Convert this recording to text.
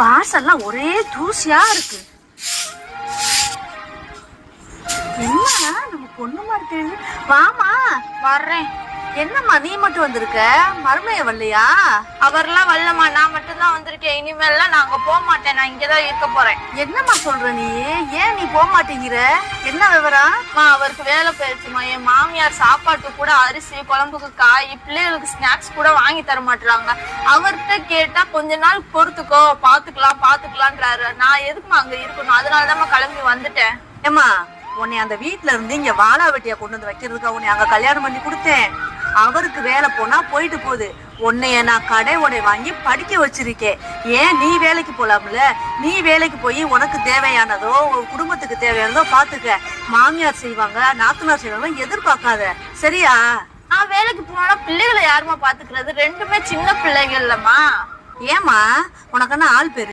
வாசல்லாம் ஒரே தூசியா இருக்கு. என்ன நம்ம பொண்ணு மாதிரி தெரியுது. வாமா. வர்றேன். என்னம்மா நீ மட்டும் வந்திருக்க, மருமைய வரலையா? அவர்லாம் வரலம்மா, நான் மட்டும் தான் வந்திருக்கேன். இனிமேல்லாம் நான் அங்க போக மாட்டேன், நான் இங்கதான் இருக்க போறேன். என்னம்மா சொல்ற நீ? ஏன் நீ போக மாட்டேங்கிற? என்ன விவரம்? அவருக்கு வேலை போயிடுச்சுமா. என் மாமியார் சாப்பாட்டு கூட அரிசி, குழம்புக்கு காய், பிள்ளைகளுக்கு ஸ்நாக்ஸ் கூட வாங்கி தர மாட்டாங்க. அவர்கிட்ட கேட்டா கொஞ்ச நாள் பொறுத்துக்கோ, பாத்துக்கலான்றாரு. நான் எதுக்குமா அங்க இருக்கணும்? அதனாலதான் கிளம்பி வந்துட்டேன். ஏமா, உன்னை அந்த வீட்டுல இருந்து இங்க வாழா வெட்டியா கொண்டு வந்து வைக்கிறதுக்கு உன்னை அங்க கல்யாணம் பண்ணி கொடுத்தேன். அவருக்கு வேலை போனா போயிட்டு போகுது. உன்னைய நான் கடை உடை வாங்கி படிக்க வச்சிருக்கேன். ஏன் நீ வேலைக்கு போலாம்ல? நீ வேலைக்கு போய் உனக்கு தேவையானதோ உன் குடும்பத்துக்கு தேவையானதோ பாத்துக்க. மாமியார் செய்வாங்க, நாத்தனார் செய்வாங்க எதிர்பார்க்காத, சரியா? நான் வேலைக்கு போனா பிள்ளைகளை யாருமா பாத்துக்கிறது? ரெண்டுமே சின்ன பிள்ளைகள் இல்லம்மா. ஏமா, உனக்கு என்ன ஆள் பேரு?